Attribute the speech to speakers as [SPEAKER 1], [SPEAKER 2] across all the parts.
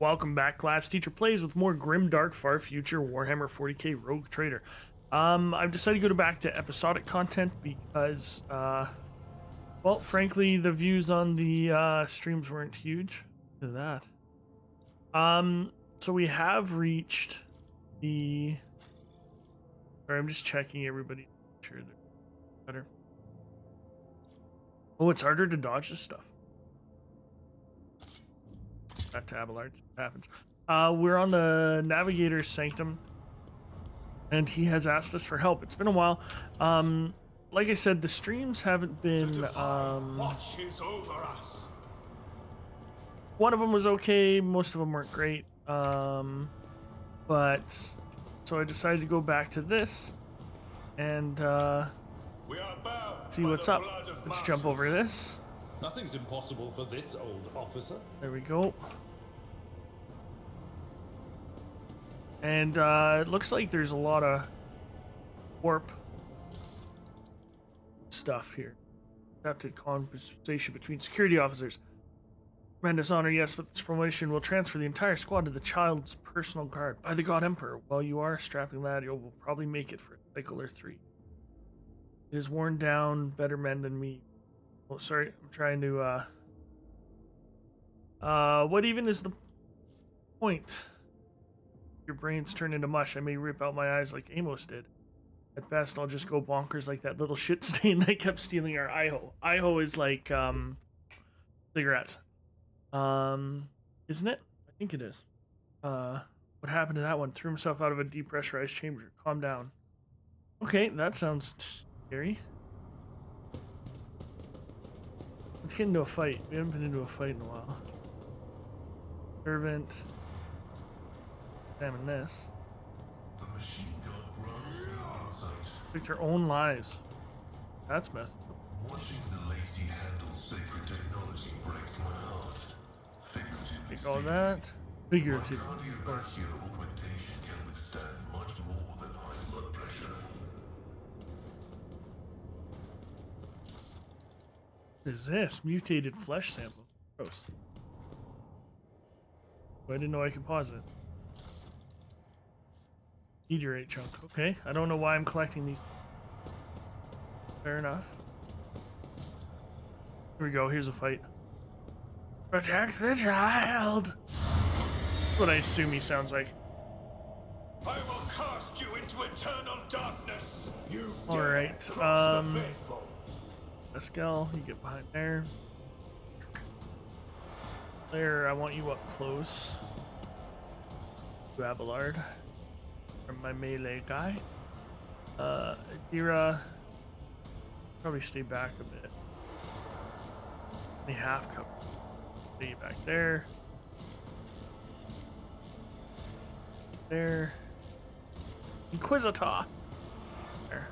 [SPEAKER 1] Welcome back, class. Teacher Plays with more grim, dark, far future Warhammer 40k Rogue Trader. I've decided to go back to episodic content because, well, frankly, the views on the streams weren't huge. Look at that. So we have reached the. Sorry, I'm just checking everybody. Sure, they're better. Oh, it's harder to dodge this stuff. That Abelard happens. We're on the Navigator Sanctum, and he has asked us for help. It's been a while. Like I said, the streams haven't been.
[SPEAKER 2] Watches over us.
[SPEAKER 1] One of them was okay. Most of them weren't great. But so I decided to go back to this and see what's up. Let's jump over this.
[SPEAKER 3] Nothing's impossible for this old officer.
[SPEAKER 1] There we go. And it looks like there's a lot of warp stuff here. Accepted conversation between security officers. Tremendous honor, yes, but this promotion will transfer the entire squad to the child's personal guard by the God Emperor. While you are a strapping lad, you will probably make it for a cycle or 3. It is worn down, better men than me. Oh, sorry, I'm trying to, what even is the point? Your brains turn into mush. I may rip out my eyes like Amos did. At best, I'll just go bonkers like that little shit stain that kept stealing our Iho. Iho is like, cigarettes. Isn't it? I think it is. What happened to that one? Threw himself out of a depressurized chamber. Calm down. Okay, that sounds scary. Let's get into a fight. We haven't been into a fight in a while. Servant. Examine this.
[SPEAKER 2] The machine god grants insight.
[SPEAKER 1] Took their own lives. That's messed up.
[SPEAKER 2] Watching the lazy handle sacred technology breaks my heart. Figuratively
[SPEAKER 1] Take all
[SPEAKER 2] speaking,
[SPEAKER 1] that. Figuratively,
[SPEAKER 2] my
[SPEAKER 1] of course.
[SPEAKER 2] cardiovascular augmentation can withstand much more than high blood pressure.
[SPEAKER 1] What is this? Mutated flesh sample. Gross. Oh, I didn't know I could pause it. Meteorite chunk. Okay, I don't know why I'm collecting these. Fair enough. Here we go. Here's a fight. Protect the child! That's what I assume he sounds like.
[SPEAKER 2] I will cast you into eternal darkness. You
[SPEAKER 1] Alright,
[SPEAKER 2] the faithful.
[SPEAKER 1] Pascal, you get behind there. There, I want you up close. To Abelard. Or my melee guy. Adira. Probably stay back a bit. Only half cover. Stay back there. There. Inquisitor. There.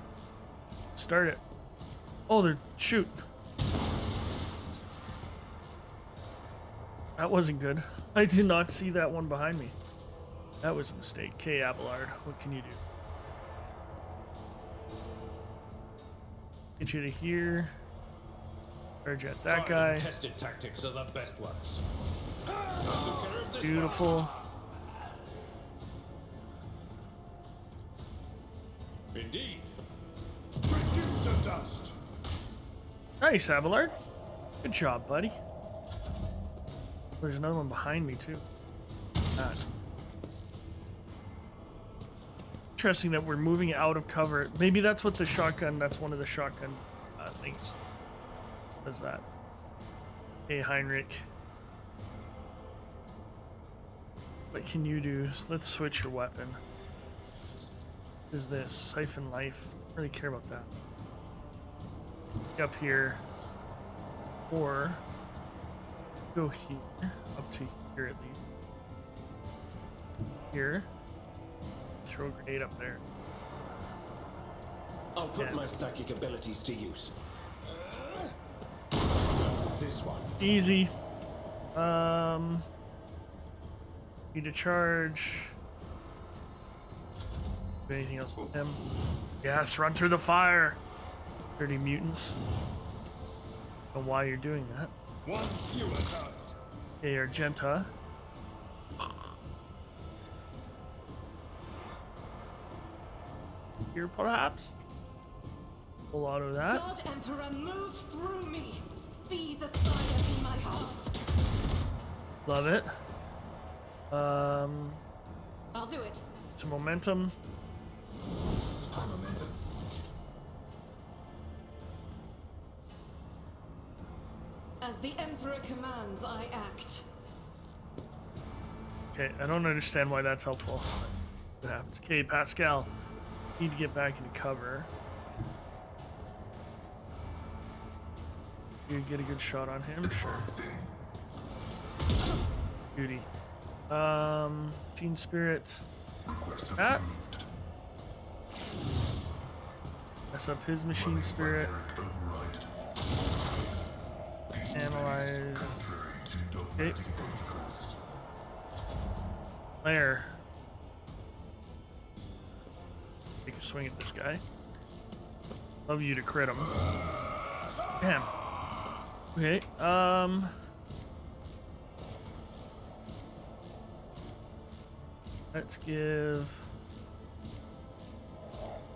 [SPEAKER 1] Start it. Oh, they're shoot. That wasn't good. I did not see that one behind me. That was a mistake. K. Abelard, what can you do? Get you to here. Charge at that guy.
[SPEAKER 3] Tested tactics are the best ones.
[SPEAKER 1] Beautiful.
[SPEAKER 3] Indeed.
[SPEAKER 2] Reduced to dust.
[SPEAKER 1] Nice, Abelard. Good job, buddy. There's another one behind me, too. That. Interesting that we're moving out of cover. Maybe that's what the shotgun, that's one of the shotguns things. What is that? Hey, Heinrich. What can you do? Let's switch your weapon. What is this? Siphon life. I don't really care about that. Up here. Or go here. Up to here at least. Here. Throw a grenade up there.
[SPEAKER 4] I'll put my psychic abilities to use. This one.
[SPEAKER 1] Easy. Need to charge. Anything else with him? Yes, run through the fire. Dirty mutants. Don't know why you're doing that.
[SPEAKER 2] One fewer target.
[SPEAKER 1] Hey, Argenta. here, perhaps. Full auto that.
[SPEAKER 5] God Emperor, move through me. Be the fire in my heart.
[SPEAKER 1] Love it.
[SPEAKER 5] I'll do it.
[SPEAKER 1] Some momentum.
[SPEAKER 2] High momentum.
[SPEAKER 5] As the Emperor commands, I act.
[SPEAKER 1] Okay, I don't understand why that's helpful. What happens? Okay, Pascal, need to get back into cover. You get a good shot on him, sure. Beauty. Gene Spirit.
[SPEAKER 2] Request
[SPEAKER 1] That.
[SPEAKER 2] approved.
[SPEAKER 1] Mess up his Machine Spirit.
[SPEAKER 2] Barbaric override.
[SPEAKER 1] Analyze.
[SPEAKER 2] Contrary to dogmatic protocols.
[SPEAKER 1] There. Take a swing at this guy. Love you to crit him. Damn. Okay, let's give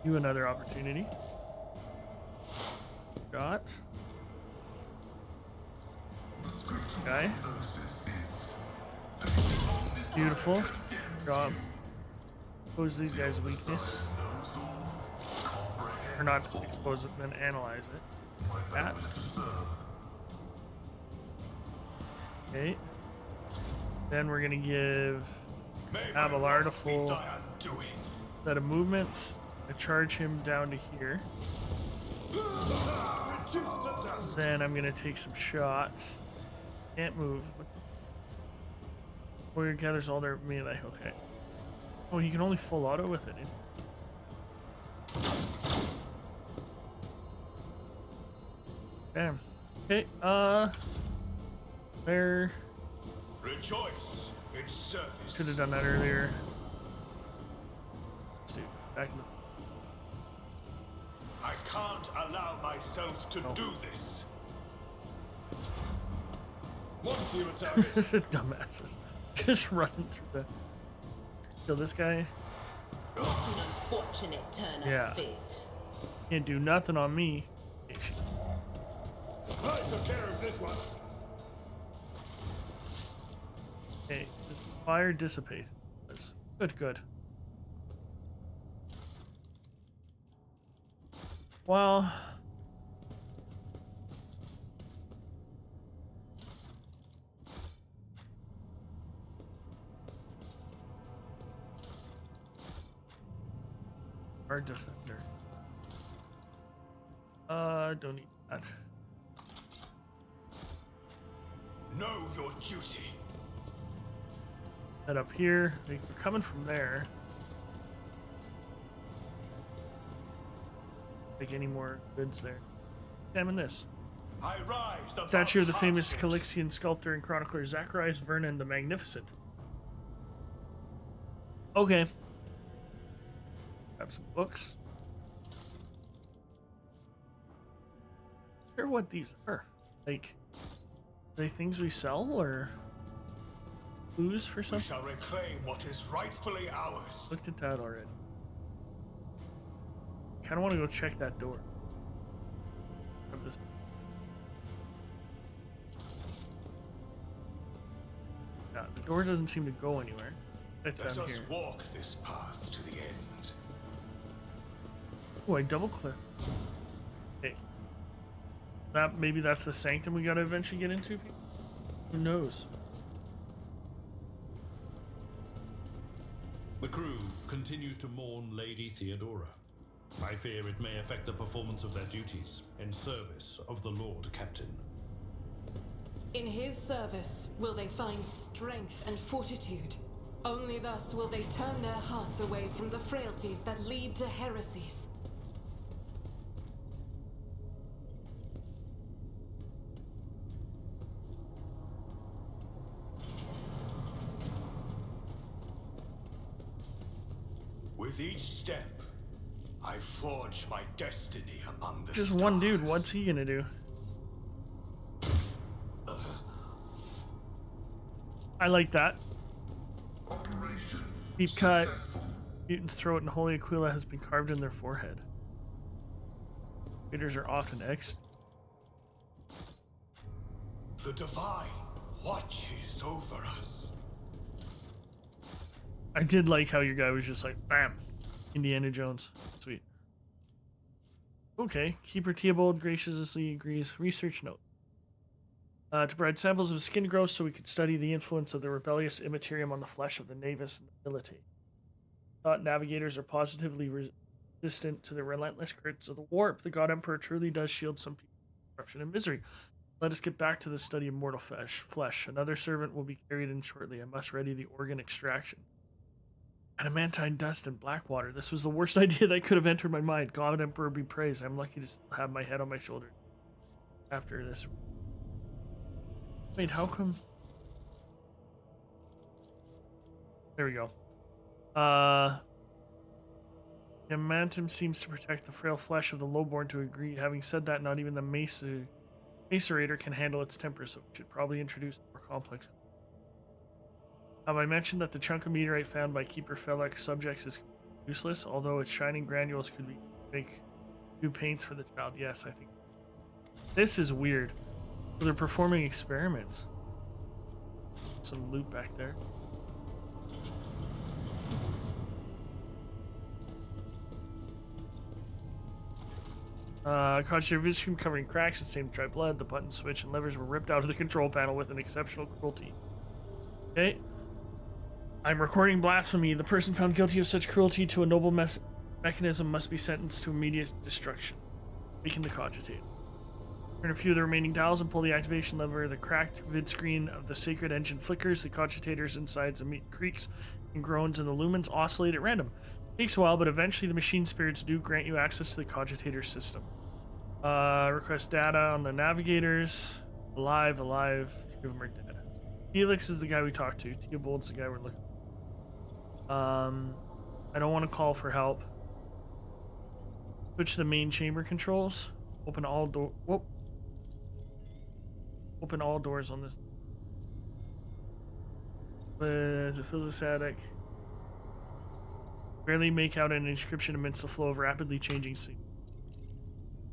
[SPEAKER 1] you another opportunity. Got guy. Beautiful job. Expose these guys' weakness. Or not expose it, then analyze it. That. Okay. Then we're gonna give Abelard a full set of movements. I charge him down to here. Then I'm gonna take some shots. Can't move. Warrior gathers all their melee. Okay. Oh, you can only full auto with it. Damn. Okay. There.
[SPEAKER 4] Rejoice in service.
[SPEAKER 1] Should have done that earlier. Let's do it. Back in the.
[SPEAKER 4] I can't allow myself to do this.
[SPEAKER 3] One fewer target.
[SPEAKER 1] Dumbasses. Just running through the. Kill this guy.
[SPEAKER 6] An unfortunate turn
[SPEAKER 1] Yeah.
[SPEAKER 6] of fate.
[SPEAKER 1] Can't do nothing on me.
[SPEAKER 3] I took care of this one.
[SPEAKER 1] Okay. Fire dissipate. Good, good. Well. Our defender. Don't need that.
[SPEAKER 4] Know your duty.
[SPEAKER 1] Head up here. They're coming from there. Take any more goods there. Examine this.
[SPEAKER 4] I rise above
[SPEAKER 1] Statue of the famous
[SPEAKER 4] hardships.
[SPEAKER 1] Calixian sculptor and chronicler Zacharias Vernon the Magnificent. Okay. Grab some books. I wonder what these are. Like, are they things we sell or clues for
[SPEAKER 4] We
[SPEAKER 1] something?
[SPEAKER 4] shall reclaim what is rightfully ours.
[SPEAKER 1] Looked at that already. Kind of want to go check that door. Grab this. Yeah, the door doesn't seem to go anywhere. Right
[SPEAKER 4] Let
[SPEAKER 1] down
[SPEAKER 4] us
[SPEAKER 1] here.
[SPEAKER 4] walk this path to the end.
[SPEAKER 1] Oh, I double click. Okay. That maybe that's the sanctum we gotta eventually get into. Who knows?
[SPEAKER 3] The crew continues to mourn Lady Theodora. I fear it may affect the performance of their duties in service of the Lord Captain.
[SPEAKER 5] In his service, will they find strength and fortitude? Only thus will they turn their hearts away from the frailties that lead to heresies.
[SPEAKER 4] With each step, I forge my destiny among the
[SPEAKER 1] Just one dude.
[SPEAKER 4] stars.
[SPEAKER 1] What's he gonna do? I like that.
[SPEAKER 2] Operation
[SPEAKER 1] Deep cut.
[SPEAKER 2] successful.
[SPEAKER 1] Mutants' throat and Holy Aquila has been carved in their forehead. Raiders are often
[SPEAKER 4] The Divine watches over us.
[SPEAKER 1] I did like how your guy was just like, bam, Indiana Jones. Sweet. Okay, Keeper Theobald graciously agrees. Research note. To provide samples of skin growth so we could study the influence of the rebellious immaterium on the flesh of the Navis nobility. Thought navigators are positively resistant to the relentless crits of the warp. The God Emperor truly does shield some people from corruption and misery. Let us get back to the study of mortal flesh. Another servant will be carried in shortly. I must ready the organ extraction. Adamantine dust and black water. This was the worst idea that could have entered my mind. God Emperor be praised. I'm lucky to still have my head on my shoulder after this. Wait, how come? There we go. Adamantium seems to protect the frail flesh of the lowborn to a degree. Having said that, not even the macerator can handle its temper, so we should probably introduce more complex. Have I mentioned that the chunk of meteorite found by Keeper Felix subjects is useless, although its shining granules could make new paints for the child? Yes, I think. This is weird. So they're performing experiments. Some loot back there. Caught your vision covering cracks and stained dry blood. The button switch and levers were ripped out of the control panel with an exceptional cruelty. Okay. I'm recording blasphemy. The person found guilty of such cruelty to a noble mechanism must be sentenced to immediate destruction. Weaken the cogitate. Turn a few of the remaining dials and pull the activation lever. The cracked vid screen of the sacred engine flickers. The cogitators inside creaks and groans, and the lumens oscillate at random. It takes a while, but eventually the machine spirits do grant you access to the cogitator system. Request data on the navigators. Alive. Three of them are dead. Felix is the guy we talked to. Theobald's the guy we're looking for. I don't want to call for help. Switch the main chamber controls. Open all Open all doors on this. The physics attic. Barely make out an inscription amidst the flow of rapidly changing signals.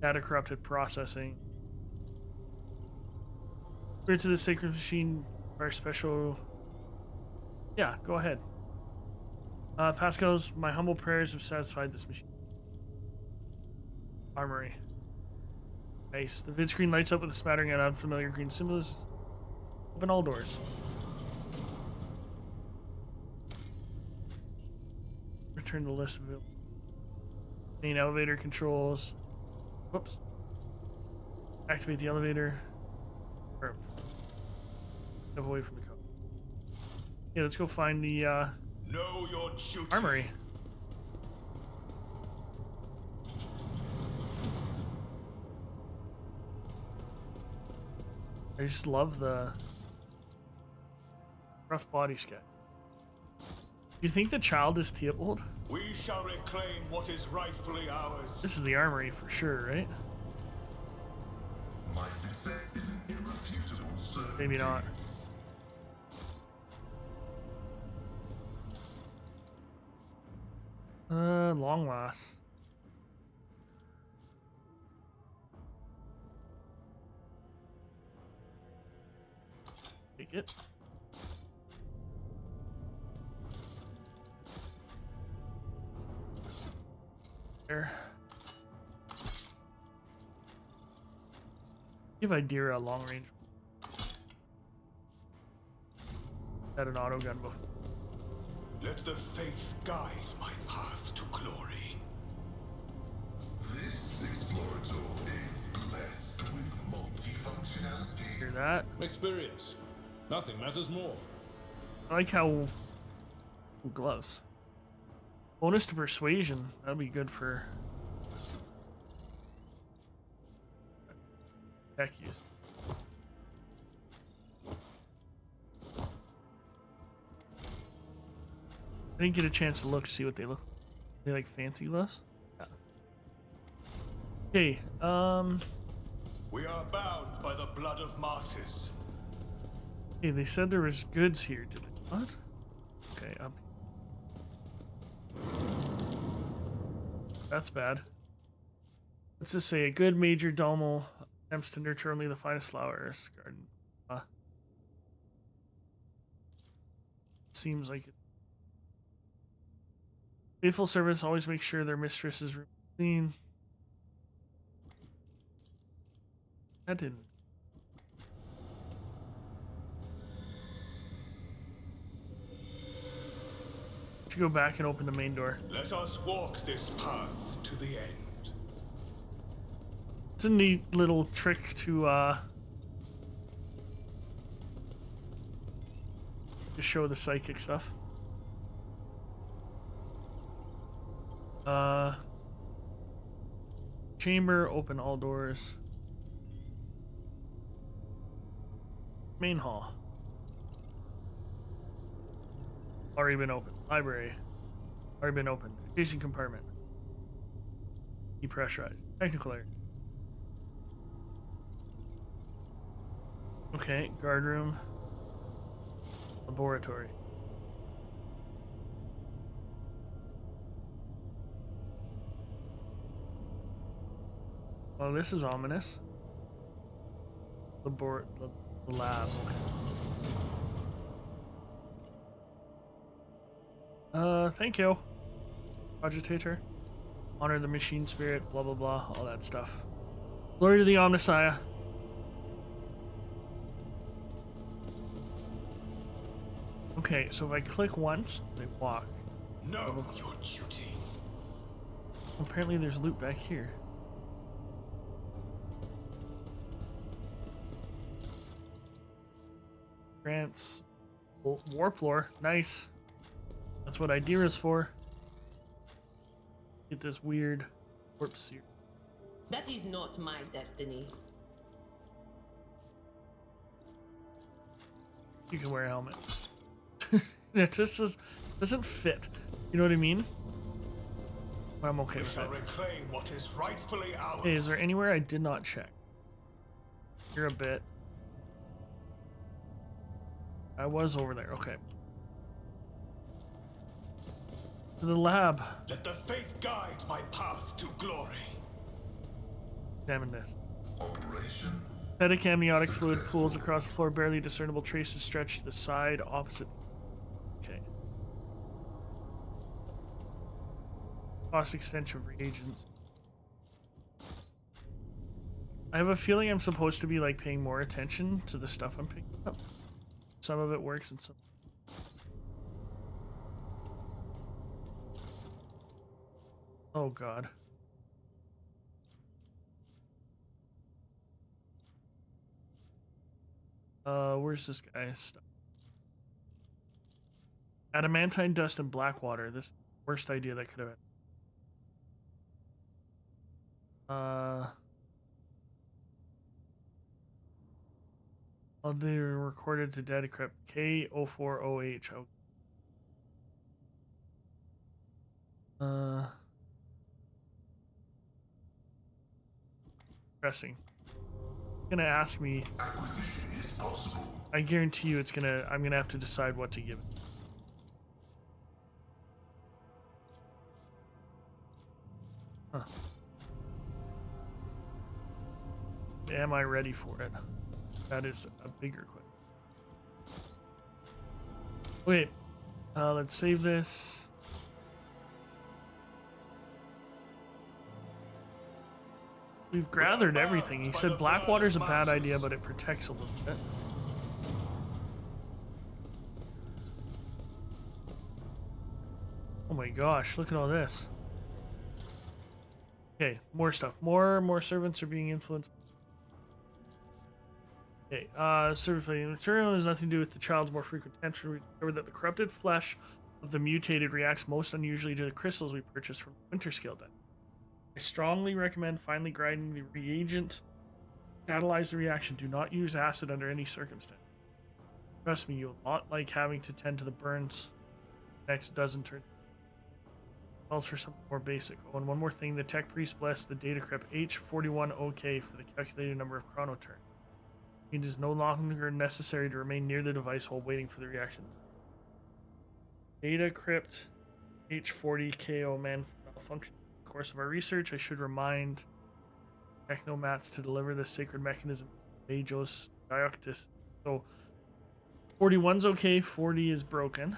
[SPEAKER 1] Data corrupted processing. Spirits of the sacred machine are special. Yeah, go ahead. Pascal's, my humble prayers have satisfied this machine. Armory. Nice. The vid screen lights up with a smattering of unfamiliar green symbols. Open all doors. Return the list of main elevator controls. Whoops. Activate the elevator. Or step away from the code. Yeah, let's go find the
[SPEAKER 4] Know your duty.
[SPEAKER 1] armory. I just love the rough body sketch. Do you think the child is Theobald?
[SPEAKER 4] We shall reclaim what is rightfully ours.
[SPEAKER 1] This is the armory for sure, right?
[SPEAKER 2] My success is an irrefutable certainty.
[SPEAKER 1] Maybe not. Long last. Take it. There. Give Idira a long range. Had an auto gun before.
[SPEAKER 4] Let the faith guide my path to glory.
[SPEAKER 2] This explorator is blessed with multifunctionality.
[SPEAKER 1] Hear that?
[SPEAKER 3] Experience. Nothing matters more.
[SPEAKER 1] I like how ooh, gloves. Bonus to persuasion. That'll be good for tech use. I didn't get a chance to look to see what they look. They like fancy gloves? Yeah. Okay,
[SPEAKER 4] We are bound by the blood of martyrs.
[SPEAKER 1] hey, they said there was goods here. Did they? What? Okay, up. That's bad. Let's just say a good major domo attempts to nurture only the finest flowers. Garden. Seems like it. Faithful servants always make sure their mistress is clean. That didn't. Should go back and open the main door.
[SPEAKER 4] Let us walk this path to the end.
[SPEAKER 1] It's a neat little trick to show the psychic stuff. Chamber, open all doors. Main hall. Already been opened. Library. Already been opened. Education compartment. Depressurized. Technical area. Okay, guard room. Laboratory. Well, this is ominous. The lab. Thank you. Cogitator. Honor the machine spirit, blah blah blah, all that stuff. Glory to the Omnissiah. Okay, so if I click once, they walk.
[SPEAKER 4] Know your duty.
[SPEAKER 1] Apparently there's loot back here. Grants. Warp lore. Nice. That's what Idira's for. Get this weird warp seer.
[SPEAKER 6] That is not my destiny.
[SPEAKER 1] You can wear a helmet. It just doesn't fit. You know what I mean? But I'm okay
[SPEAKER 4] We
[SPEAKER 1] with
[SPEAKER 4] shall
[SPEAKER 1] it.
[SPEAKER 4] reclaim what is rightfully ours.
[SPEAKER 1] Hey, is there anywhere I did not check? Here a bit. I was over there. Okay. To the lab.
[SPEAKER 4] Let the faith guide my path to glory.
[SPEAKER 1] Examine this.
[SPEAKER 2] Operation.
[SPEAKER 1] Static amniotic fluid pools across the floor. Barely discernible traces stretch to the side opposite. Okay. Cost extension of reagents. I have a feeling I'm supposed to be like paying more attention to the stuff I'm picking up. Some of it works and some. Oh god. Where's this guy's stuff? Adamantine dust and black water. This worst idea that could have been. All data recorded to data crypt K04OH. Pressing. Gonna ask me.
[SPEAKER 2] Acquisition is possible.
[SPEAKER 1] I guarantee you it's gonna. I'm gonna have to decide what to give it. Huh. Am I ready for it? That is a bigger question. Wait. Let's save this. We've gathered everything. He said Blackwater's a bad idea, but it protects a little bit. Oh my gosh, look at all this. Okay, more stuff. More servants are being influenced. Okay, servant material has nothing to do with the child's more frequent tension. We discovered that the corrupted flesh of the mutated reacts most unusually to the crystals we purchased from Winter Scale Den. I strongly recommend finely grinding the reagent to catalyze the reaction. Do not use acid under any circumstance. Trust me, you'll not like having to tend to the burns. Next dozen turns. Calls for something more basic. Oh, and one more thing. The tech priest blessed the data crypt H41OK for the calculated number of chrono turns. It is no longer necessary to remain near the device while waiting for the reaction. Data crypt H40KO malfunction. course of our research, I should remind Technomats to deliver the sacred mechanism Majos Dioctus. So 41's okay, 40 is broken.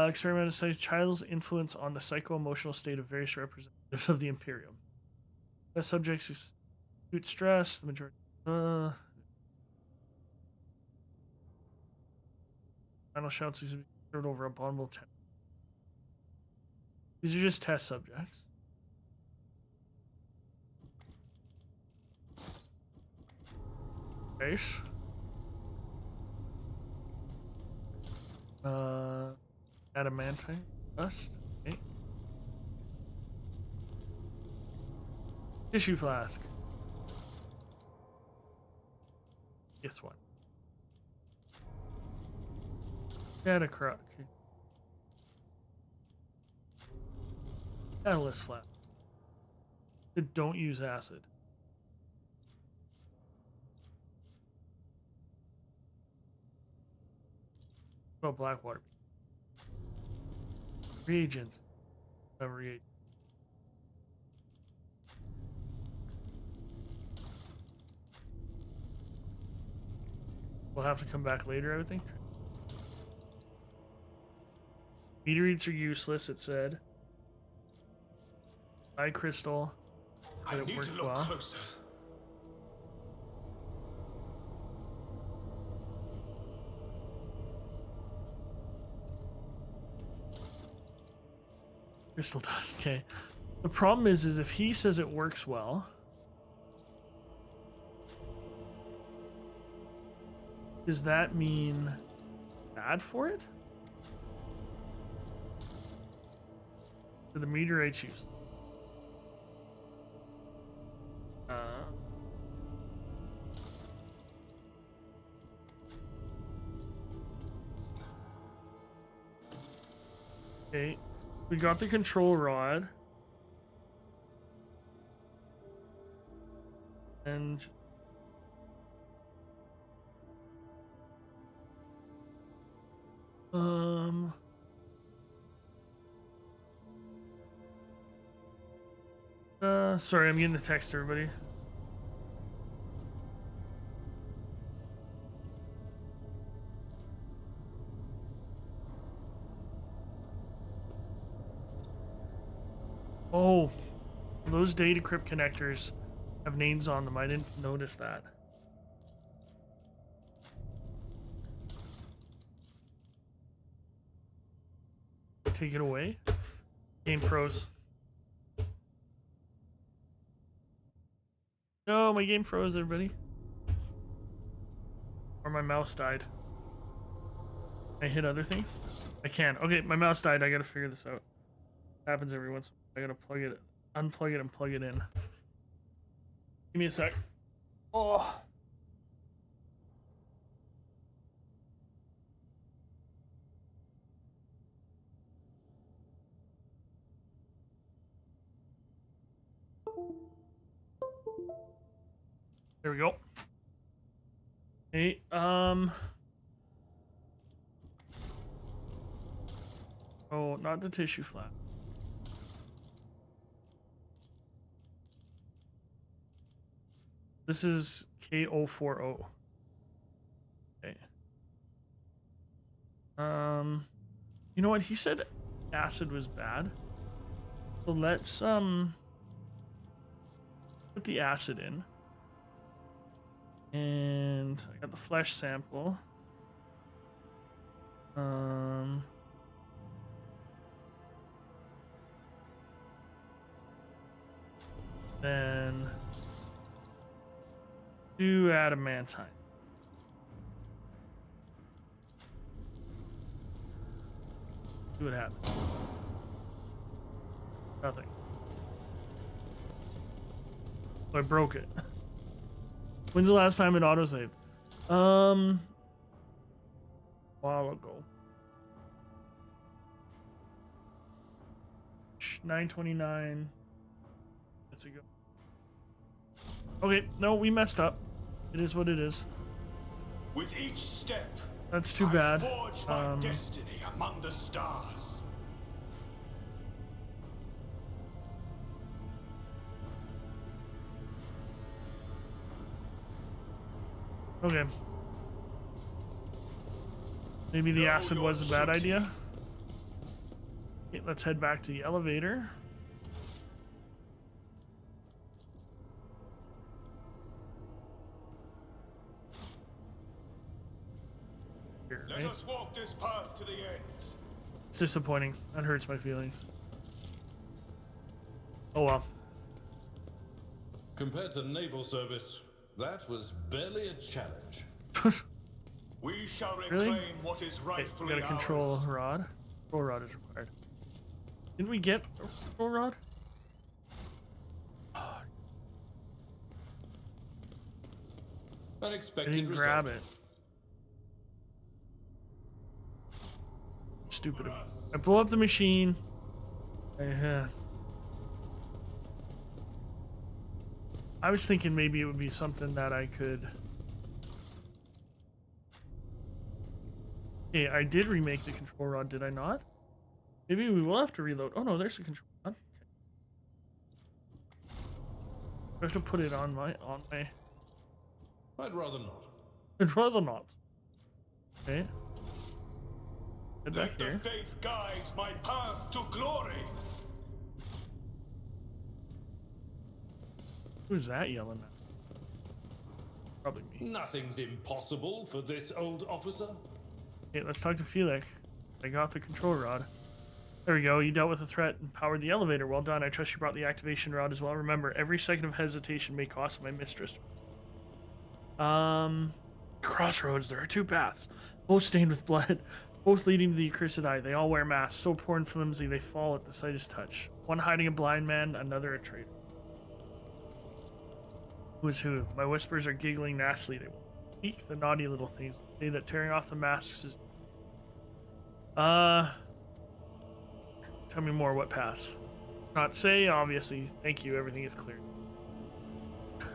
[SPEAKER 1] Experiment studies child's influence on the psycho-emotional state of various representatives of the Imperium. The subjects acute stress, the majority. Final shouts to be served over abominable test. These are just test subjects. Base. Adamantine dust. Okay. Tissue flask. This one. Data crock. Catalyst flask. Don't use acid. What about black water? Reagent. Reagent. We'll have to come back later, I would think. Meteorites are useless, it said. Eye crystal.
[SPEAKER 4] I need to look closer.
[SPEAKER 1] Crystal dust, okay. The problem is if he says it works well, does that mean bad for it? Do the meteorites use? Okay. We got the control rod. And sorry, I'm getting the text, everybody. Oh, those data crypt connectors have names on them. I didn't notice that. Take it away. Game froze. No, my game froze, everybody. Or my mouse died. Can I hit other things? I can. Okay, my mouse died. I gotta figure this out. Happens every once in a while. I gotta plug it, unplug it, and plug it in. Give me a sec. Oh. There we go. Hey, oh, not the tissue flap. This is K040. Okay. You know what? He said acid was bad. So let's put the acid in. And I got the flesh sample. Then do adamantine. See what happens. Nothing. So I broke it. When's the last time it autosaved? While ago. 9:29 minutes ago. Okay, no, we messed up. It is what it is.
[SPEAKER 4] With each step,
[SPEAKER 1] That's too
[SPEAKER 4] I
[SPEAKER 1] bad.
[SPEAKER 4] forge my destiny among the stars.
[SPEAKER 1] Okay. Maybe the
[SPEAKER 4] Know
[SPEAKER 1] acid
[SPEAKER 4] your
[SPEAKER 1] was a bad
[SPEAKER 4] duty.
[SPEAKER 1] idea. Okay, let's head back to the elevator. Here,
[SPEAKER 4] Let
[SPEAKER 1] right?
[SPEAKER 4] us walk this path to the end.
[SPEAKER 1] It's disappointing. That hurts my feelings. Oh well.
[SPEAKER 3] Compared to naval service, that was barely a challenge.
[SPEAKER 4] We shall
[SPEAKER 1] Really?
[SPEAKER 4] reclaim what is
[SPEAKER 1] Okay, we
[SPEAKER 4] rightfully
[SPEAKER 1] got a control
[SPEAKER 4] ours.
[SPEAKER 1] rod. Control rod is required. Didn't we get a control rod? I
[SPEAKER 3] Unexpected
[SPEAKER 1] didn't
[SPEAKER 3] result.
[SPEAKER 1] grab it. Stupid of me. I blow up the machine. I was thinking maybe it would be something that I could. Okay, I did remake the control rod, did I not? Maybe we will have to reload. Oh no, there's the control rod. Okay. I have to put it on my
[SPEAKER 3] I'd rather not.
[SPEAKER 1] I'd rather not. Okay. Head back
[SPEAKER 4] Let the
[SPEAKER 1] here.
[SPEAKER 4] faith guide my path to glory.
[SPEAKER 1] Who's that yelling at? Probably me.
[SPEAKER 3] Nothing's impossible for this old officer.
[SPEAKER 1] Okay, let's talk to Felix. I got the control rod. There we go. You dealt with the threat and powered the elevator. Well done. I trust you brought the activation rod as well. Remember, every second of hesitation may cost my mistress. Crossroads. There are two paths, both stained with blood, both leading to the accursed eye. They all wear masks, so poor and flimsy they fall at the slightest touch. One hiding a blind man, another a traitor. Who is who? My whispers are giggling nastily. They speak the naughty little things. Say that tearing off the masks is. Tell me more. What pass? Not say, obviously. Thank you. Everything is clear.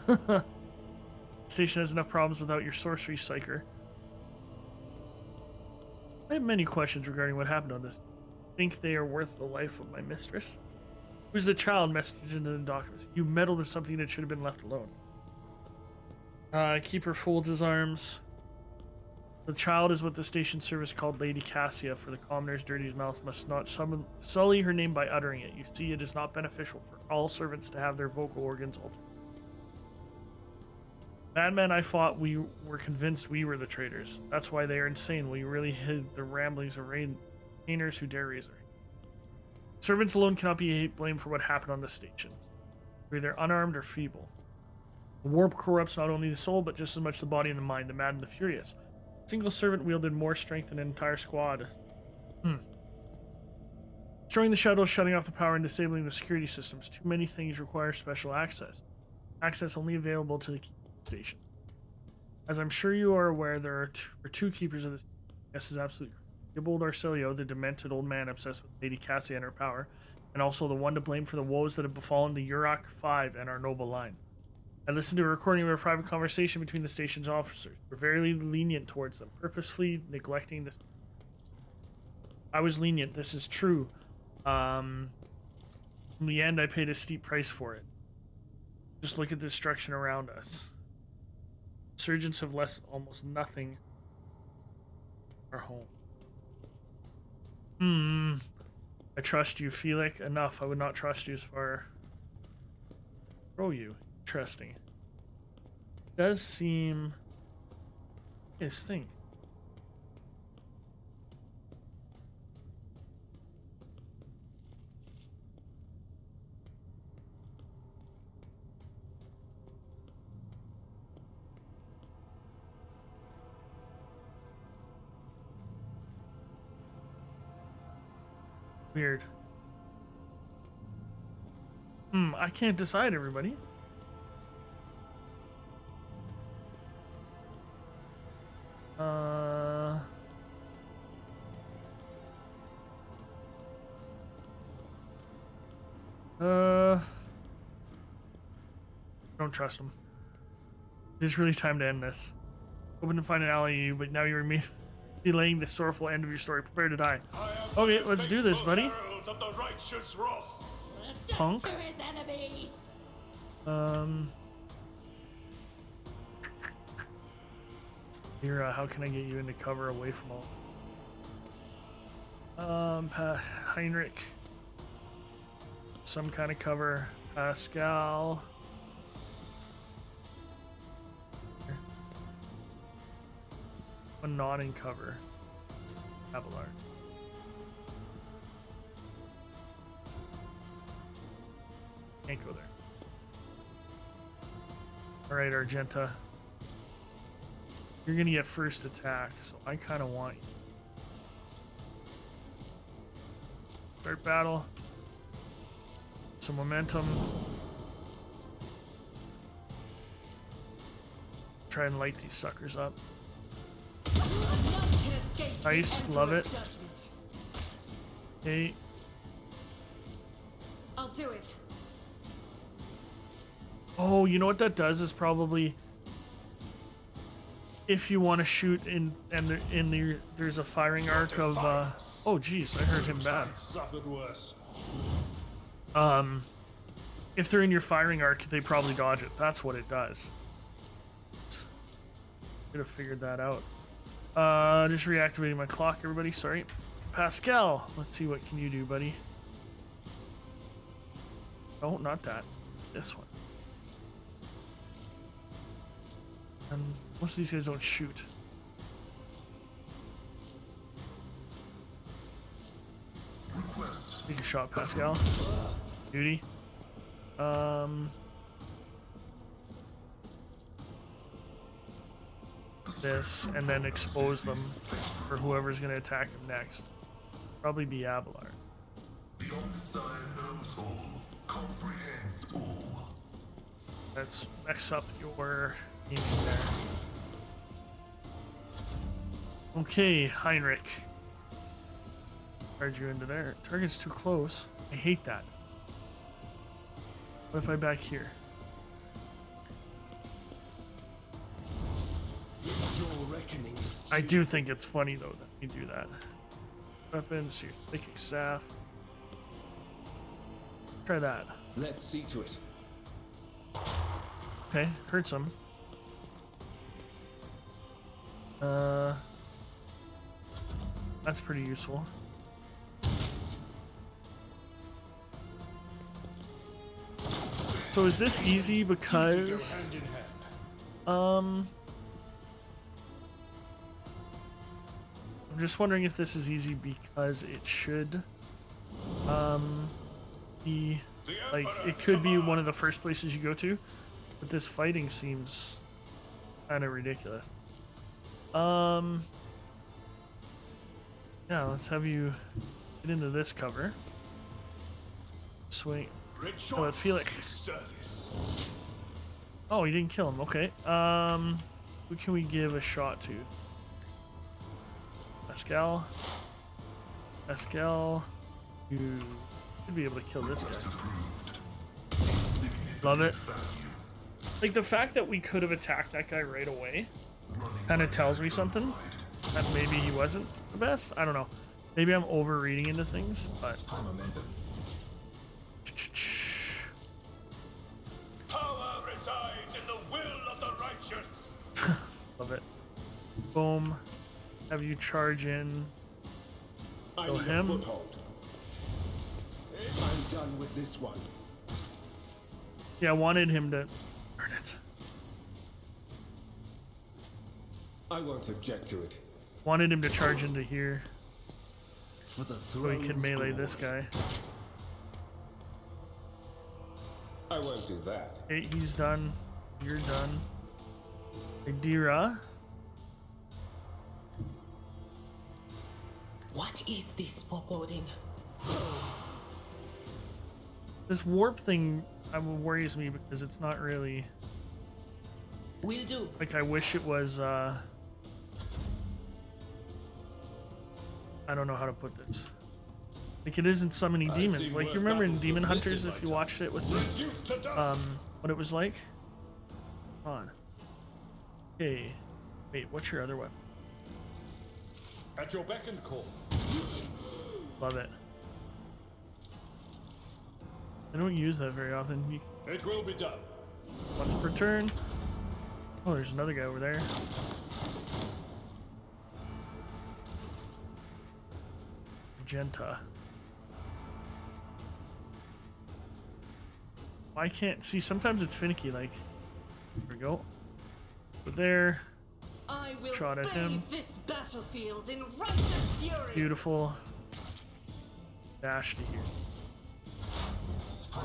[SPEAKER 1] The station has enough problems without your sorcery psyker. I have many questions regarding what happened on this. Think they are worth the life of my mistress? Who's the child messaged into the documents? You meddled with something that should have been left alone. Keeper folds his arms. The child is what the station service called Lady Cassia, for the commoner's dirty mouth must not sully her name by uttering it. You see, it is not beneficial for all servants to have their vocal organs altered. Madman I fought, we were convinced we were the traitors. That's why they are insane. We really hid the ramblings of retainers who dare raise their hand. Servants alone cannot be blamed for what happened on the station. They're either unarmed or feeble. The warp corrupts not only the soul, but just as much the body and the mind, the mad and the furious. A single servant wielded more strength than an entire squad. Destroying the shuttles, shutting off the power, and disabling the security systems. Too many things require special access. Access only available to the station. As I'm sure you are aware, there are two keepers of this. This is absolutely correct. Gibbold Arcelio, the demented old man obsessed with Lady Cassia and her power, and also the one to blame for the woes that have befallen the Urok 5 and our noble line. I listened to a recording of a private conversation between the station's officers. We're very lenient towards them, purposefully neglecting this. I was lenient, this is true. In the end, I paid a steep price for it. Just look at the destruction around us. Surgeons have left almost nothing. Our home. I trust you, Felix. Enough. I would not trust you as far. Throw you. Interesting. Does seem. His thing. Weird. I can't decide, everybody. Don't trust him. It is really time to end this. Hoping to find an ally in you, but now you remain delaying the sorrowful end of your story. Prepare to die.
[SPEAKER 4] I am
[SPEAKER 1] Okay,
[SPEAKER 4] but a
[SPEAKER 1] let's do this,
[SPEAKER 4] faithful
[SPEAKER 1] buddy.
[SPEAKER 4] herald of the righteous wrath.
[SPEAKER 1] Punk.
[SPEAKER 6] To his enemies.
[SPEAKER 1] Mira, how can I get you into cover away from all? Heinrich. Some kind of cover. Pascal. One not in cover. Abelard. Can't go there. Alright, Argenta. You're gonna get first attack, so I kinda want you. Start battle. Some momentum. Try and light these suckers up.
[SPEAKER 5] None can escape the
[SPEAKER 1] Nice, love
[SPEAKER 5] Emperor's
[SPEAKER 1] it.
[SPEAKER 5] judgment.
[SPEAKER 1] Hey,
[SPEAKER 5] I'll do it.
[SPEAKER 1] oh, you know what that does is probably if you want to shoot there's a firing arc of oh geez, I heard him bad.
[SPEAKER 3] Suffered worse.
[SPEAKER 1] If they're in your firing arc, they probably dodge it. That's what it does. Could have figured that out. Just reactivating my clock, everybody. Sorry. Pascal, let's see what can you do, buddy. Oh, not that. This one. And most of these guys don't shoot. Take a shot, Pascal. Duty. This, and then expose them for whoever's going to attack him next. Probably be Abelard.
[SPEAKER 2] The Omniscient knows all, comprehends all.
[SPEAKER 1] Let's mix up your aiming there. Okay, Heinrich. Charge you into there. Target's too close. I hate that. What if I back here?
[SPEAKER 4] Your reckoning is
[SPEAKER 1] I do think it's funny though that you do that. Weapons, your thinking staff. Try that.
[SPEAKER 4] Let's see to it.
[SPEAKER 1] Okay, hurts him. That's pretty useful. So is this easy because
[SPEAKER 3] Hand in hand.
[SPEAKER 1] I'm just wondering if this is easy because it should be like it could be one of the first places you go to, but this fighting seems kind of ridiculous. Yeah, let's have you get into this cover. Swing. Oh, it's Felix.
[SPEAKER 4] Service.
[SPEAKER 1] Oh, he didn't kill him. Okay. Who can we give a shot to? Pascal. Pascal. You should be able to kill this guy. Love it. Like the fact that we could have attacked that guy right away kind of tells me something. That maybe he wasn't the best. I don't know. Maybe I'm overreading into things, but.
[SPEAKER 4] Power resides in the will of the righteous.
[SPEAKER 1] Love it. Boom. Have you charge in.
[SPEAKER 7] I
[SPEAKER 1] Kill
[SPEAKER 7] need
[SPEAKER 1] him.
[SPEAKER 7] a foothold. I'm done with this one.
[SPEAKER 1] Yeah, I wanted him to. Darn it.
[SPEAKER 7] I won't object to it.
[SPEAKER 1] Wanted him to charge into here
[SPEAKER 7] For the
[SPEAKER 1] so he could
[SPEAKER 7] throne's
[SPEAKER 1] melee this
[SPEAKER 7] glory.
[SPEAKER 1] guy.
[SPEAKER 7] I won't do that.
[SPEAKER 1] Okay, he's done. You're done. Adira.
[SPEAKER 6] What is this foreboding?
[SPEAKER 1] This warp thing worries me because it's not really
[SPEAKER 6] Will do.
[SPEAKER 1] like I wish it was. I don't know how to put this. Like it isn't summoning demons.
[SPEAKER 3] seen
[SPEAKER 1] Like
[SPEAKER 3] worse
[SPEAKER 1] you remember in
[SPEAKER 3] battles
[SPEAKER 1] Demon
[SPEAKER 3] than this
[SPEAKER 1] Hunters
[SPEAKER 3] in
[SPEAKER 1] if
[SPEAKER 3] my
[SPEAKER 1] you watched it with me,
[SPEAKER 3] Reduced to dust.
[SPEAKER 1] what it was like. Come on. Okay. Wait, what's your other weapon?
[SPEAKER 3] At your beck and call.
[SPEAKER 1] Love it. I don't use that very often. You,
[SPEAKER 3] It will be done.
[SPEAKER 1] once per turn. Oh, there's another guy over there. Magenta. I can't see. Sometimes it's finicky. Like, here we go. Over there.
[SPEAKER 5] I will
[SPEAKER 1] Shot at him.
[SPEAKER 5] bathe this battlefield in righteous fury.
[SPEAKER 1] Beautiful. Dash to here.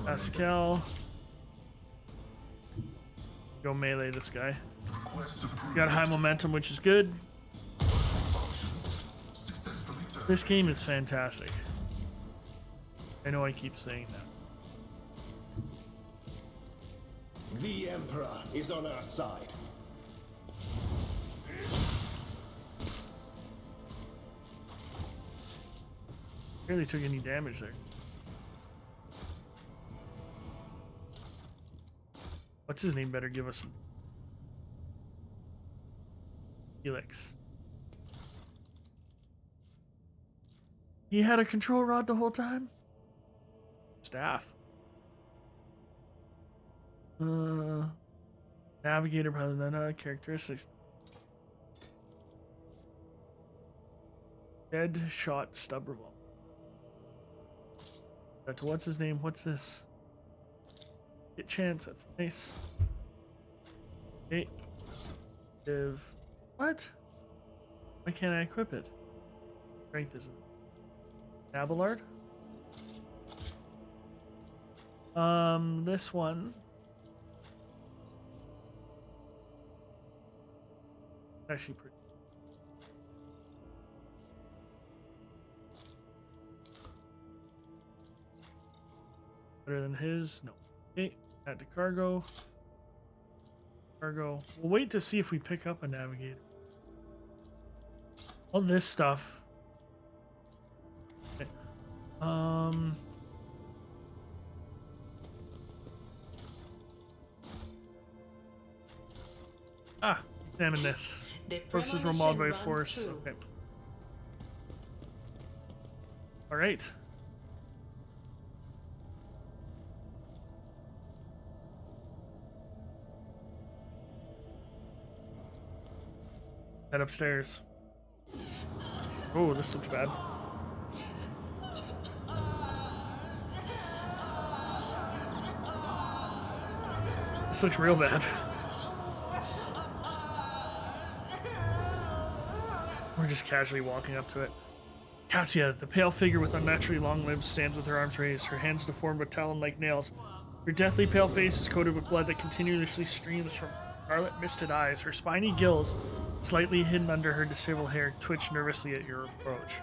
[SPEAKER 1] Pascal. Go melee this guy.
[SPEAKER 2] Request approved.
[SPEAKER 1] Got high momentum, which is good.
[SPEAKER 2] Functions successfully terminated.
[SPEAKER 1] This game is fantastic. I know I keep saying that.
[SPEAKER 7] The Emperor is on our side.
[SPEAKER 1] Barely took any damage there. What's his name? Better give us some helix. He had a control rod the whole time? Staff. Navigator, probably characteristics. Dead shot stub revolver. That's what's his name? What's this? Get chance. That's nice. Okay. Give. What? Why can't I equip it? Strength isn't. Abelard. This one. Actually pretty. Better than his? No. Okay, add to cargo. Cargo. We'll wait to see if we pick up a navigator. All this stuff. Okay. Examine this.
[SPEAKER 6] The
[SPEAKER 1] Forces were mauled by
[SPEAKER 6] premonition runs
[SPEAKER 1] force.
[SPEAKER 6] true.
[SPEAKER 1] Okay. All right. Head upstairs. Oh, this looks bad. This looks real bad. We're just casually walking up to it. Cassia, the pale figure with unnaturally long limbs, stands with her arms raised, her hands deformed with talon-like nails. Her deathly pale face is coated with blood that continuously streams from scarlet misted eyes. Her spiny gills, slightly hidden under her disheveled hair, twitch nervously at your approach.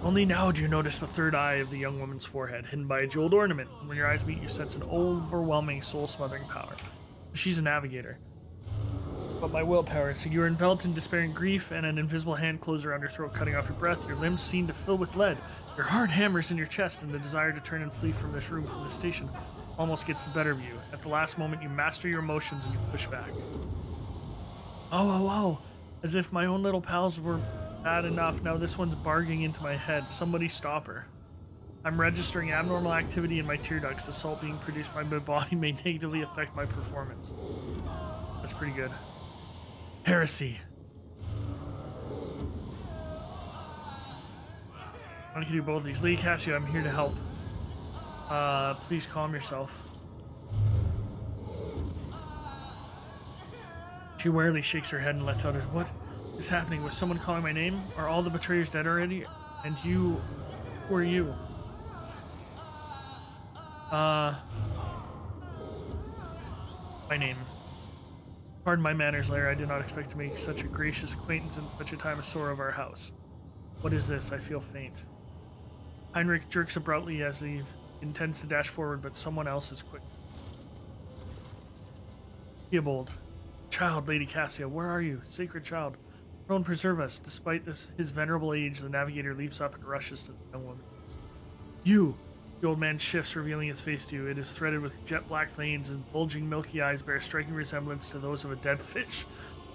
[SPEAKER 1] Only now do you notice the third eye of the young woman's forehead, hidden by a jeweled ornament. When your eyes meet, you sense an overwhelming, soul-smothering power. She's a navigator. But my willpower, so you are enveloped in despairing grief, and an invisible hand closes around your throat, cutting off your breath. Your limbs seem to fill with lead. Your heart hammers in your chest, and the desire to turn and flee from this room, from this station, almost gets the better of you. At the last moment, you master your emotions and you push back. Oh. As if my own little pals were bad enough, now this one's barging into my head. Somebody stop her. I'm registering abnormal activity in my tear ducts. The salt being produced by my body may negatively affect my performance. That's pretty good. Heresy. I can do both of these. Lady Cassia, I'm here to help. Please calm yourself. She warily shakes her head and lets out a, what is happening? Was someone calling my name? Are all the betrayers dead already? And you, who are you? My name. Pardon my manners, Larry. I did not expect to make such a gracious acquaintance in such a time of sorrow of our house. What is this? I feel faint. Heinrich jerks abruptly as he intends to dash forward, but someone else is quick. Theobald. Child, Lady Cassia, where are you? Sacred child. Throne preserve us. Despite his venerable age, the navigator leaps up and rushes to the young woman. You! The old man shifts, revealing his face to you. It is threaded with jet black veins, and bulging milky eyes bear striking resemblance to those of a dead fish.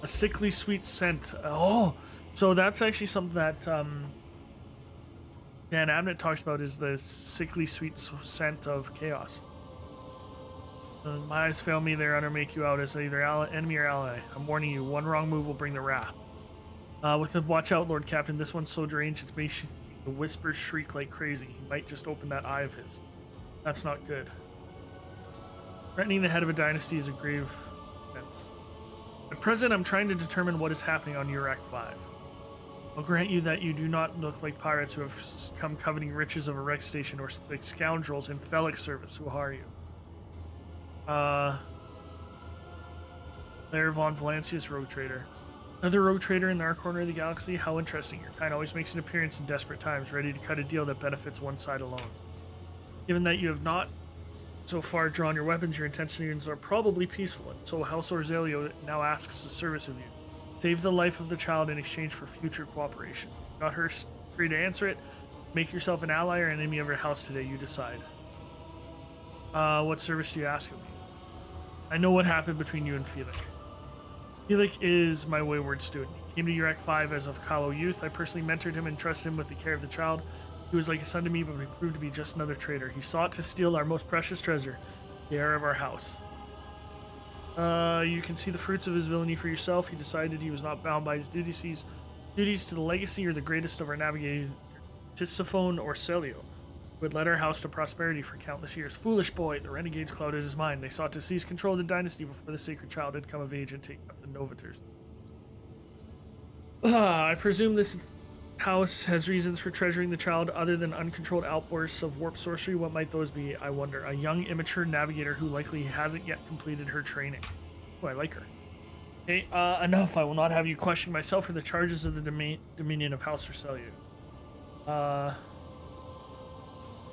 [SPEAKER 1] A sickly sweet scent. Oh, so that's actually something that Dan Abnett talks about, is the sickly sweet scent of chaos. My eyes fail me, they're to make you out as either enemy or ally. I'm warning you, one wrong move will bring the wrath. With the watch out, Lord Captain, this one's so deranged it's making the whispers shriek like crazy. He might just open that eye of his. That's not good. Threatening the head of a dynasty is a grave offense. At present, I'm trying to determine what is happening on Urak 5. I'll grant you that you do not look like pirates who have come coveting riches of a wreck station, or like scoundrels in Felix service. Who are you? Lair von Valancius, rogue trader. Another rogue trader in our corner of the galaxy? How interesting. Your kind always makes an appearance in desperate times, ready to cut a deal that benefits one side alone. Given that you have not so far drawn your weapons, your intentions are probably peaceful, and so House Orzelio now asks the service of you. Save the life of the child in exchange for future cooperation. Not her free to answer it. Make yourself an ally or an enemy of her house today, you decide. What service do you ask of me? I know what happened between you and Felix. Felix is my wayward student. He came to Urak 5 as a callow youth. I personally mentored him and trusted him with the care of the child. He was like a son to me, but he proved to be just another traitor. He sought to steal our most precious treasure, the heir of our house. You can see the fruits of his villainy for yourself. He decided he was not bound by his duties to the legacy or the greatest of our navigator, Tisiphone or Celio, who had led our house to prosperity for countless years. Foolish boy, the renegades clouded his mind. They sought to seize control of the dynasty before the sacred child had come of age and taken up the Novitors. I presume this house has reasons for treasuring the child other than uncontrolled outbursts of warp sorcery. What might those be, I wonder? A young, immature navigator who likely hasn't yet completed her training. Oh, I like her. Okay, enough. I will not have you question myself for the charges of the dominion of House Orcelio.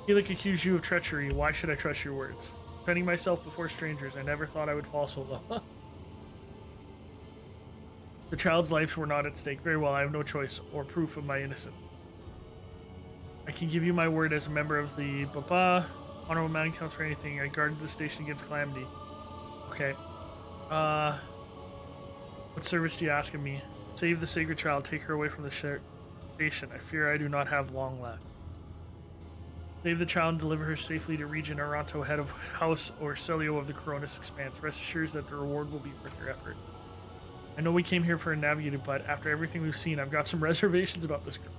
[SPEAKER 1] Felix accused you of treachery. Why should I trust your words? Defending myself before strangers. I never thought I would fall so low. The child's lives were not at stake. Very well, I have no choice or proof of my innocence. I can give you my word as a member of the Baba. Honorable man counts for anything. I guarded the station against calamity. Okay. What service do you ask of me? Save the sacred child. Take her away from the station. I fear I do not have long left. Save the child and deliver her safely to Regent Aranto, head of House Orcelio of the Koronus Expanse. Rest assured that the reward will be worth your effort. I know we came here for a navigator, but after everything we've seen, I've got some reservations about this girl.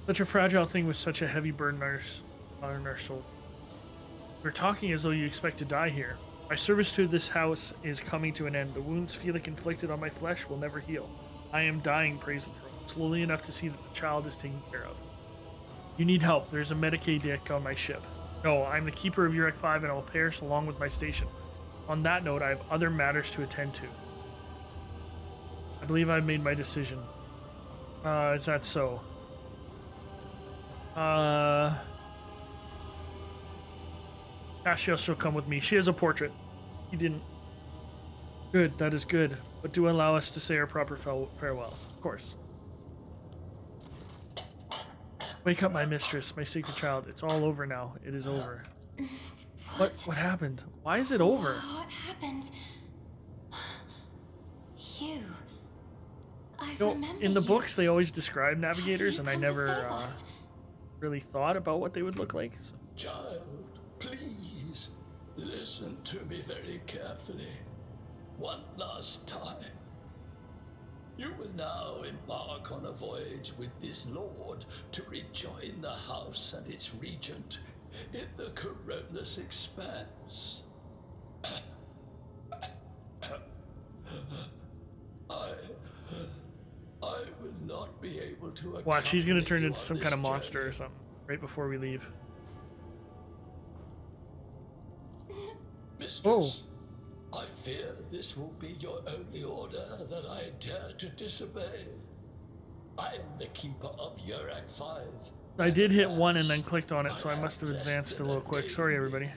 [SPEAKER 1] Such a fragile thing with such a heavy burden on our soul. You're talking as though you expect to die here. My service to this house is coming to an end. The wounds Felix inflicted on my flesh will never heal. I am dying, praise the throne, slowly enough to see that the child is taken care of. You need help. There's a Medicaid deck on my ship. No, I'm the keeper of Urak 5 and I will perish along with my station. On that note, I have other matters to attend to. I believe I've made my decision. Is that so? Cassius shall come with me. She has a portrait. He didn't. Good, that is good. But do allow us to say our proper farewells. Of course. Wake up, my mistress, my sacred child. It's all over now. It is over. What happened? Why is it over?
[SPEAKER 8] What happened? You. I
[SPEAKER 1] You know,
[SPEAKER 8] remember
[SPEAKER 1] in the
[SPEAKER 8] you.
[SPEAKER 1] books, they always describe navigators,
[SPEAKER 8] You
[SPEAKER 1] and I
[SPEAKER 8] come to
[SPEAKER 1] never
[SPEAKER 8] save us.
[SPEAKER 1] really thought about what they would look like. So.
[SPEAKER 7] Child, please listen to me very carefully. One last time. You will now embark on a voyage with this lord to rejoin the house and its regent in the Koronus Expanse. I will not be able to.
[SPEAKER 1] Watch, he's gonna turn
[SPEAKER 7] accompany you
[SPEAKER 1] into
[SPEAKER 7] on
[SPEAKER 1] some
[SPEAKER 7] this
[SPEAKER 1] kind of monster
[SPEAKER 7] journey.
[SPEAKER 1] or something right before we leave.
[SPEAKER 7] Mistress, I fear this will be your only order that I dare to disobey. I am the keeper of Urak 5.
[SPEAKER 1] I did hit 1 and then clicked on it, so I must have advanced a little quick. Sorry, everybody.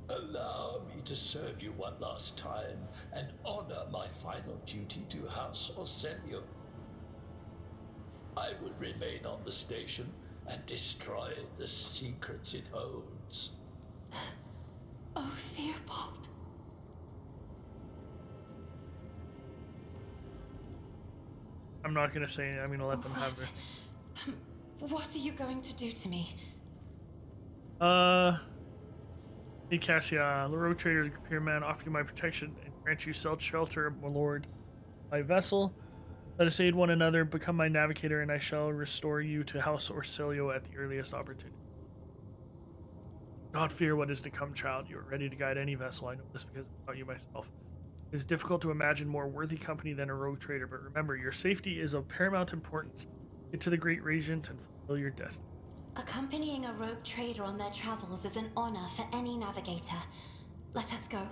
[SPEAKER 7] Allow me to serve you one last time and honor my final duty to House Orcelio. I will remain on the station and destroy the secrets it holds.
[SPEAKER 8] Oh, Fearbolt.
[SPEAKER 1] I'm not gonna say it. I'm gonna let them have it.
[SPEAKER 8] What are you going to do to me?
[SPEAKER 1] Hey Cassia, the road trader, the computer man, offer you my protection and grant you shelter, my lord, my vessel. Let us aid one another, become my navigator, and I shall restore you to House Orsilio at the earliest opportunity. Do not fear what is to come, child. You are ready to guide any vessel. I know this because I taught you myself. It is difficult to imagine more worthy company than a rogue trader, but remember, your safety is of paramount importance. Get to the Great Regent and fulfill your destiny.
[SPEAKER 8] Accompanying a rogue trader on their travels is an honor for any navigator. Let us go.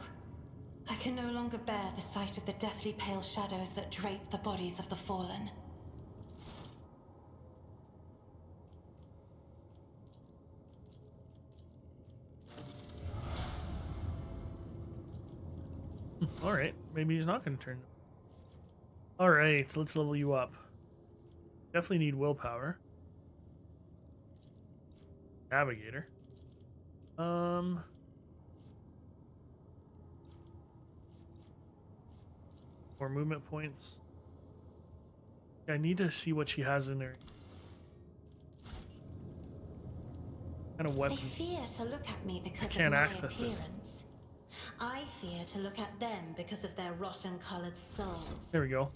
[SPEAKER 8] I can no longer bear the sight of the deathly pale shadows that drape the bodies of the fallen.
[SPEAKER 1] Alright, maybe he's not going to turn. Alright, so let's level you up. Definitely need willpower. Navigator. More movement points. I need to see what she has in there. Kind of weapon.
[SPEAKER 8] They fear to look at me because of
[SPEAKER 1] can't
[SPEAKER 8] my
[SPEAKER 1] access it.
[SPEAKER 8] appearance. I fear to look at them because of their rotten-colored souls.
[SPEAKER 1] There we go.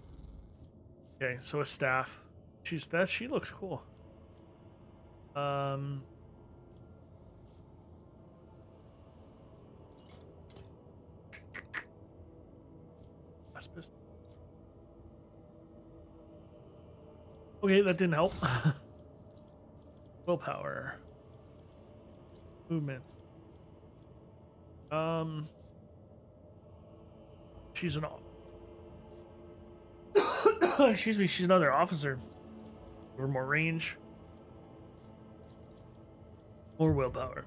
[SPEAKER 1] Okay, so a staff. She looks cool. Okay, that didn't help. Willpower. Movement. She's an excuse me, she's another officer. Or more range. More willpower.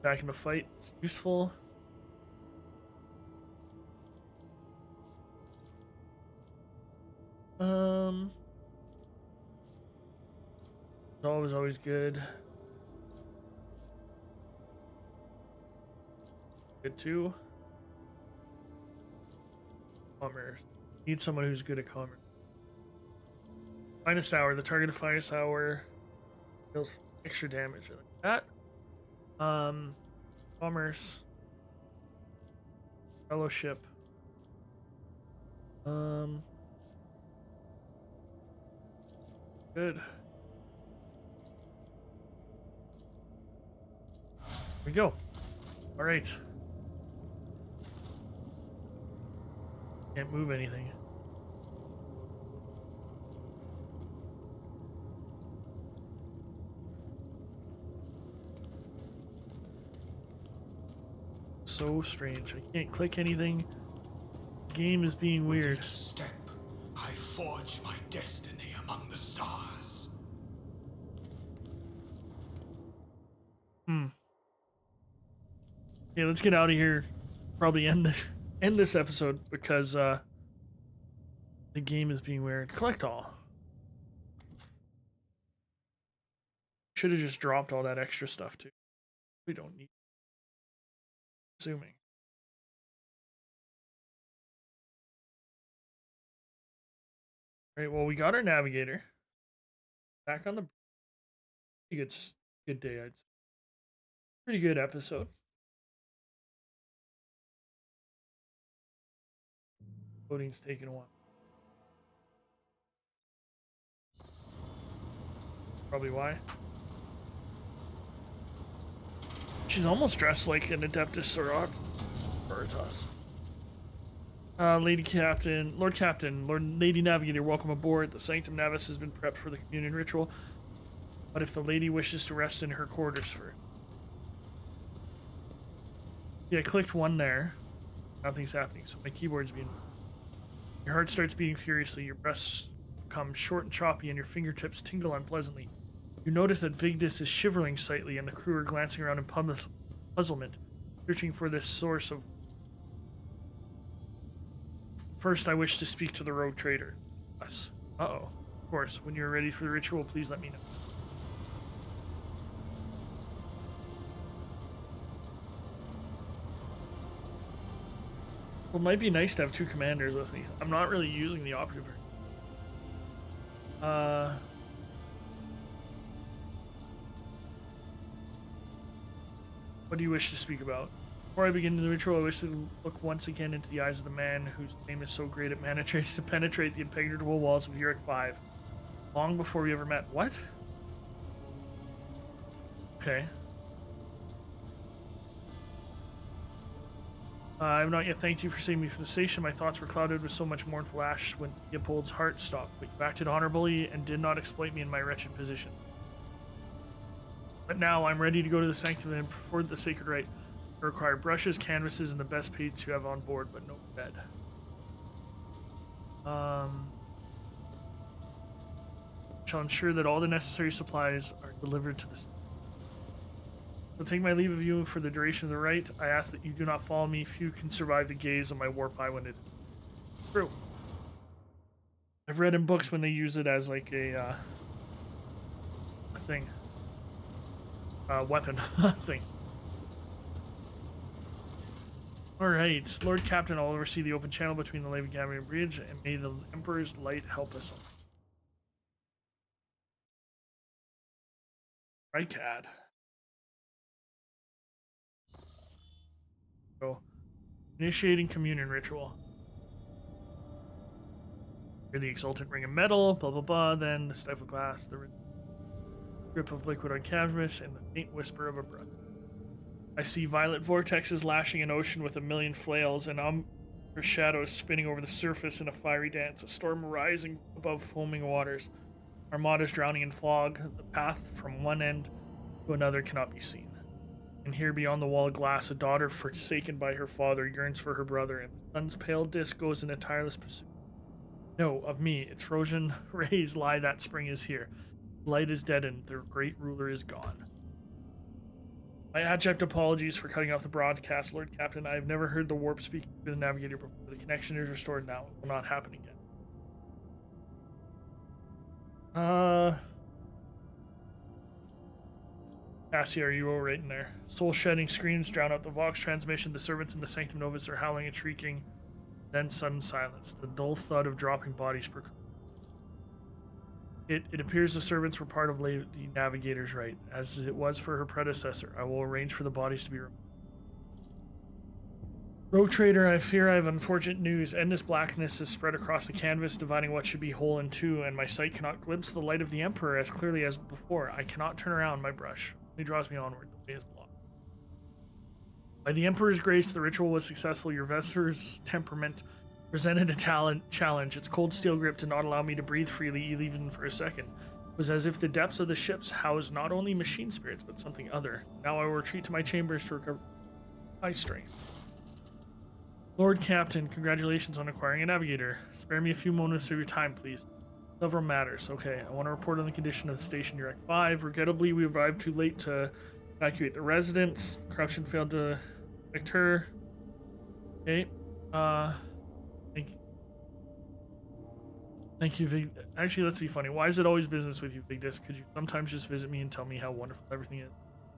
[SPEAKER 1] Back in the fight. It's useful. Always good. Good too. Commerce. Need someone who's good at commerce. Finest hour. The target of finest hour deals extra damage. Like that. Commerce. Fellowship. Good. Here we go. All right. Can't move anything. So strange. I can't click anything. The game is being weird.
[SPEAKER 4] With each step, I forge my destiny among the stars.
[SPEAKER 1] Yeah, let's get out of here. Probably end this episode because the game is being weird. Collect all. Should have just dropped all that extra stuff too. We don't need. Assuming. All right. Well, we got our navigator back on the. Pretty good day. I'd say. Pretty good episode. Loading's taking a while. Probably why. She's almost dressed like an Adeptus Soror. Veritas. Lady Captain, Lord Captain, Lady Navigator, welcome aboard. The Sanctum Navis has been prepped for the communion ritual. But if the lady wishes to rest in her quarters first. Yeah, I clicked one there. Nothing's happening, so my keyboard's being... Your heart starts beating furiously, your breasts become short and choppy, and your fingertips tingle unpleasantly. You notice that Vigdis is shivering slightly, and the crew are glancing around in puzzlement, searching for this source of... First, I wish to speak to the rogue trader. Us. Uh-oh. Of course, when you're ready for the ritual, please let me know. Well, it might be nice to have 2 commanders with me. I'm not really using the operative. What do you wish to speak about? Before I begin the ritual, I wish to look once again into the eyes of the man whose name is so great it managed to penetrate the impenetrable walls of Uric 5. Long before we ever met. What? Okay. I have not yet thanked you for saving me from the station. My thoughts were clouded with so much mournful ash when Leopold's heart stopped. But you acted honorably and did not exploit me in my wretched position. But now I'm ready to go to the sanctum and perform the sacred rite. I require brushes, canvases, and the best paints you have on board, but no bed. Shall ensure that all the necessary supplies are delivered to the. I'll take my leave of you for the duration of the rite. I ask that you do not follow me. Few can survive the gaze of my warp eye when it is true. I've read in books when they use it as like a thing. Weapon thing. Alright, Lord Captain, I'll oversee the open channel between the Navigator and Bridge, and may the Emperor's light help us all. Right, Cad. So, initiating communion ritual. Hear the exultant ring of metal, blah blah blah, then the stifle glass, the drip of liquid on canvas, and the faint whisper of a breath. I see violet vortexes lashing an ocean with a million flails, and shadows spinning over the surface in a fiery dance, a storm rising above foaming waters. Armadas drowning in fog, the path from one end to another cannot be seen. And here beyond the wall of glass, a daughter forsaken by her father yearns for her brother, and the sun's pale disk goes in a tireless pursuit. No, of me, its frozen rays lie that spring is here. Light is deadened, their great ruler is gone. My abject apologies for cutting off the broadcast, Lord Captain. I have never heard the warp speaking through the Navigator before. The connection is restored now. It will not happen again. Cassie, are you all right in there? Soul-shedding screams drown out the Vox transmission. The servants in the Sanctum Novus are howling and shrieking. Then sudden silence. The dull thud of dropping bodies. It appears the servants were part of the Navigator's rite, as it was for her predecessor. I will arrange for the bodies to be removed. Rogue Trader, I fear I have unfortunate news. Endless blackness is spread across the canvas, dividing what should be whole in two, and my sight cannot glimpse the light of the Emperor as clearly as before. I cannot turn around my brush. It draws me onward. The way is blocked. By the Emperor's grace, the ritual was successful. Your Vesper's temperament presented a challenge. Its cold steel grip did not allow me to breathe freely even for a second. It was as if the depths of the ships housed not only machine spirits, but something other. Now I will retreat to my chambers to recover my strength. Lord Captain, congratulations on acquiring a Navigator. Spare me a few moments of your time, please. Several matters. Okay, I want to report on the condition of the station Direct 5. Regrettably, we arrived too late to evacuate the residents. Corruption failed to affect her. Okay. Thank you, Vig. Actually, let's be funny. Why is it always business with you, Big Disc? Could you sometimes just visit me and tell me how wonderful everything is?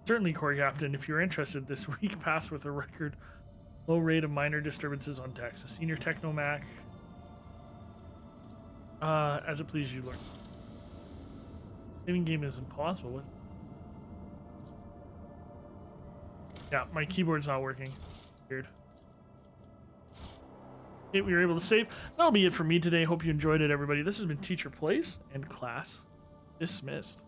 [SPEAKER 1] Certainly, Corey Captain. If you're interested, this week passed with a record low rate of minor disturbances on decks. A senior Technomac. As it pleases you, Lord. Saving game is impossible. What? Yeah, my keyboard's not working. Weird. Okay, we were able to save. That'll be it for me today. Hope you enjoyed it, everybody. This has been Teacher Plays and class dismissed.